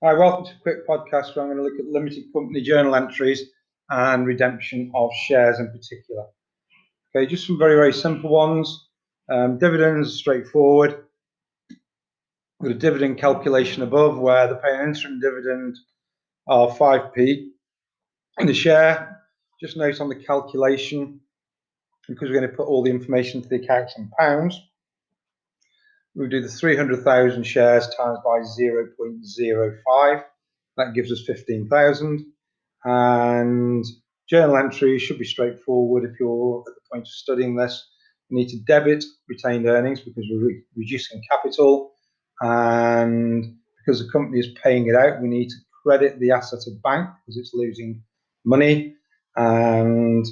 Hi, welcome to a quick podcast where I'm going to look at limited company journal entries and redemption of shares in particular. Okay, just some very simple ones. Dividends, straightforward. We've got a dividend calculation above where they pay an interim dividend of 5p in a share. Just note on the calculation, because we're going to put all the information to the accounts in pounds, we'll do the 300,000 shares times by 0.05. That gives us 15,000. And journal entry should be straightforward. If you're at the point of studying this, you need to debit retained earnings because we're reducing capital, and because the company is paying it out, we need to credit the asset of bank because it's losing money. And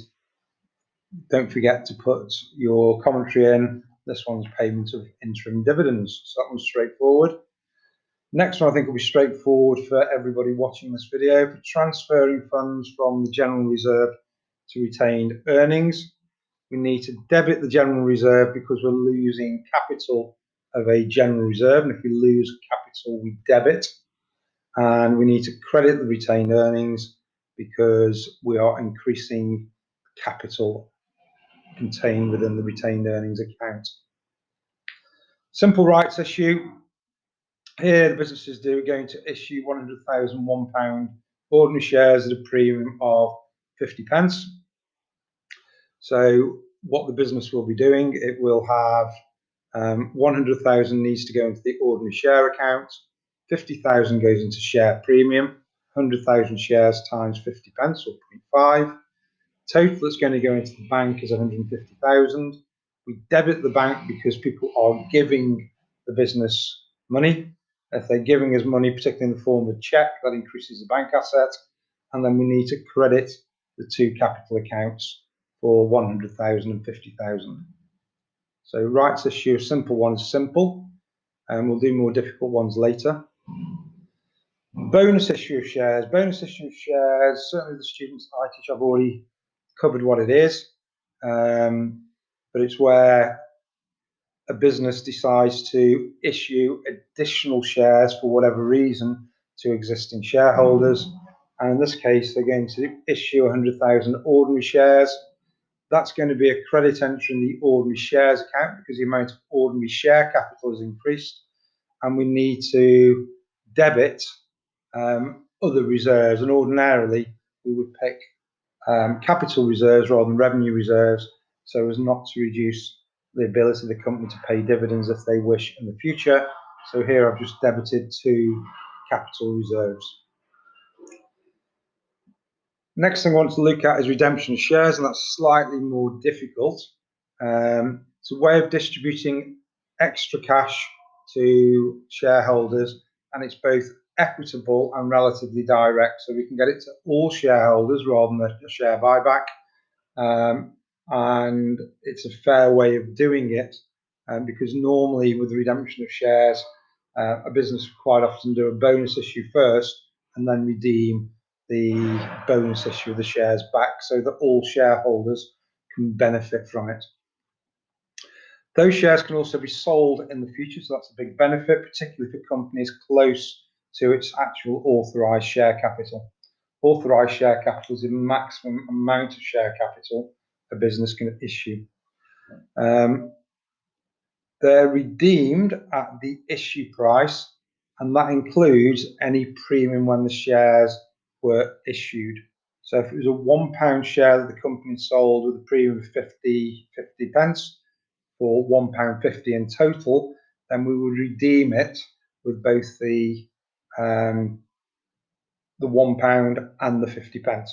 don't forget to put your commentary in. This one's payment of interim dividends, so that one's straightforward. Next one I think will be straightforward for everybody watching this video. For transferring funds from the general reserve to retained earnings, we need to debit the general reserve because we're losing capital of a general reserve, and if we lose capital we debit. And we need to credit the retained earnings because we are increasing capital contained within the retained earnings account. Simple rights issue. Here the business is going to issue £100,001 ordinary shares at a premium of 50p. So what the business will be doing, it will have 100,000 needs to go into the ordinary share account, 50,000 goes into share premium, 100,000 shares times 50p or 0.5. Total that's going to go into the bank is 150,000. We debit the bank because people are giving the business money. If they're giving us money, particularly in the form of a cheque, that increases the bank asset. And then we need to credit the two capital accounts for 100,000 and 50,000. So rights issue, simple ones, simple, and we'll do more difficult ones later. Bonus issue of shares. Bonus issue of shares, certainly the students I teach, I've already covered what it is, but it's where a business decides to issue additional shares for whatever reason to existing shareholders. And in this case, they're going to issue 100,000 ordinary shares. That's going to be a credit entry in the ordinary shares account because the amount of ordinary share capital has increased, and we need to debit other reserves. And ordinarily, we would pick capital reserves rather than revenue reserves, so as not to reduce the ability of the company to pay dividends if they wish in the future. So here I've just debited two capital reserves. Next thing I want to look at is redemption of shares, and that's slightly more difficult. It's a way of distributing extra cash to shareholders, and it's both equitable and relatively direct, so we can get it to all shareholders rather than a share buyback. And it's a fair way of doing it, because normally with the redemption of shares, a business will quite often do a bonus issue first and then redeem the bonus issue of the shares back so that all shareholders can benefit from it. Those shares can also be sold in the future, so that's a big benefit, particularly for companies close to its actual authorised share capital. Authorised share capital is the maximum amount of share capital a business can issue. They're redeemed at the issue price, and that includes any premium when the shares were issued. So if it was a £1 share that the company sold with a premium of 50p for £1.50 in total, then we would redeem it with both the £1 and the 50p.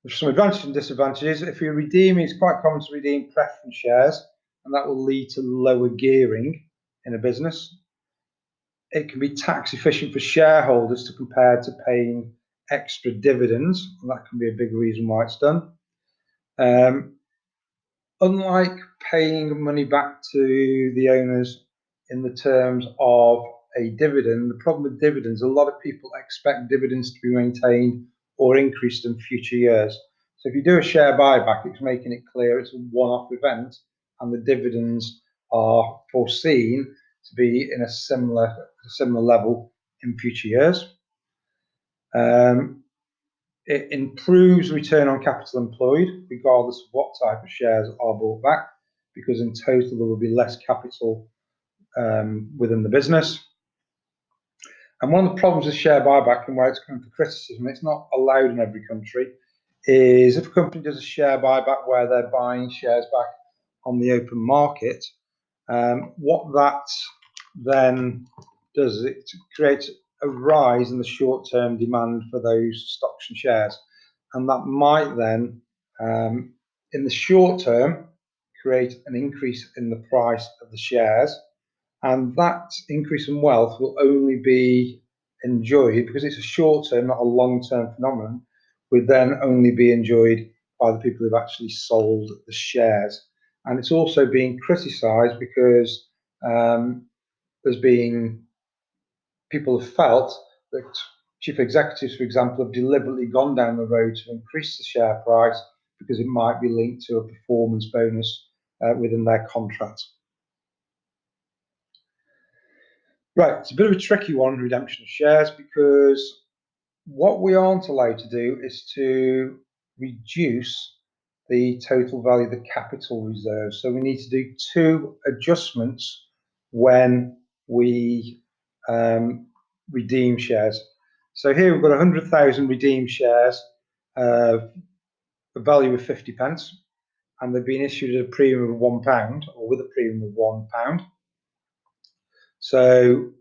There's some advantages and disadvantages. If you redeem, it's quite common to redeem preference shares, and that will lead to lower gearing in a business. It can be tax efficient for shareholders to compare to paying extra dividends, and that can be a big reason why it's done. Unlike paying money back to the owners in the terms of a dividend, the problem with dividends, a lot of people expect dividends to be maintained or increased in future years. So if you do a share buyback, it's making it clear it's a one-off event and the dividends are foreseen to be in a similar level in future years. It improves return on capital employed, regardless of what type of shares are bought back, because in total there will be less capital within the business. And one of the problems with share buyback and where it's come for criticism, it's not allowed in every country, is if a company does a share buyback where they're buying shares back on the open market, what that then does is it creates a rise in the short-term demand for those stocks and shares. And that might then, in the short term, create an increase in the price of the shares. And that increase in wealth will only be enjoyed, because it's a short-term, not a long-term phenomenon, would then only be enjoyed by the people who've actually sold the shares. And it's also being criticised because there's been people have felt that chief executives, for example, have deliberately gone down the road to increase the share price because it might be linked to a performance bonus within their contract. Right, it's a bit of a tricky one, redemption of shares, because what we aren't allowed to do is to reduce the total value of the capital reserve. So we need to do two adjustments when we redeem shares. So here we've got 100,000 redeemed shares, a value of 50 pence, and they've been issued at a premium of £1, or with a premium of £1. So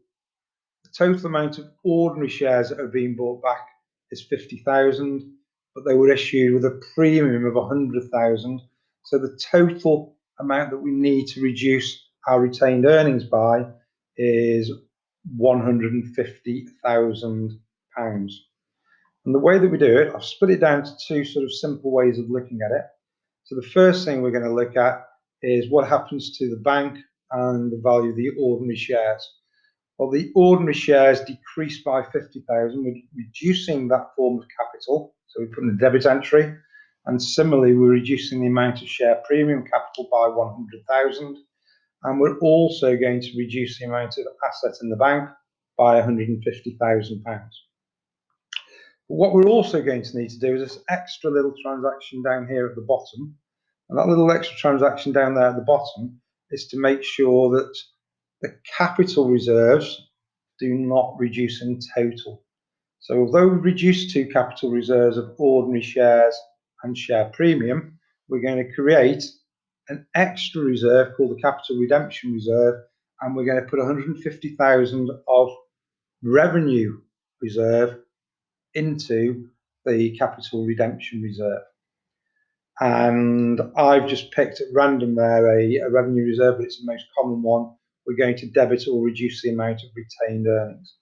the total amount of ordinary shares that are being bought back is 50,000, but they were issued with a premium of 100,000. So the total amount that we need to reduce our retained earnings by is £150,000. And the way that we do it, I've split it down to two sort of simple ways of looking at it. So the first thing we're going to look at is what happens to the bank and the value of the ordinary shares. Well, the ordinary shares decreased by 50,000, we're reducing that form of capital, so we put in a debit entry, and similarly we're reducing the amount of share premium capital by 100,000, and we're also going to reduce the amount of assets in the bank by £150,000. What we're also going to need to do is this extra little transaction down here at the bottom, and that little extra transaction down there at the bottom is to make sure that the capital reserves do not reduce in total. So although we've reduced two capital reserves of ordinary shares and share premium, we're going to create an extra reserve called the capital redemption reserve, and we're going to put 150,000 of revenue reserve into the capital redemption reserve. And I've just picked at random there a revenue reserve, but it's the most common one. We're going to debit or reduce the amount of retained earnings.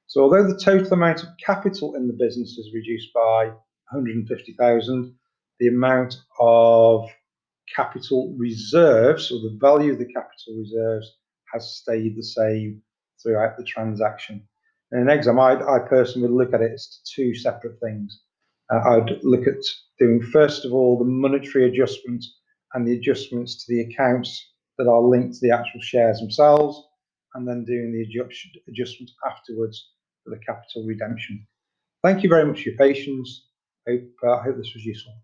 So although the total amount of capital in the business is reduced by 150,000, the amount of capital reserves, or the value of the capital reserves, has stayed the same throughout the transaction. In an exam, I personally would look at it as two separate things. I'd look at doing, first of all, the monetary adjustments and the adjustments to the accounts that are linked to the actual shares themselves, and then doing the adjustments afterwards for the capital redemption. Thank you very much for your patience. I hope this was useful.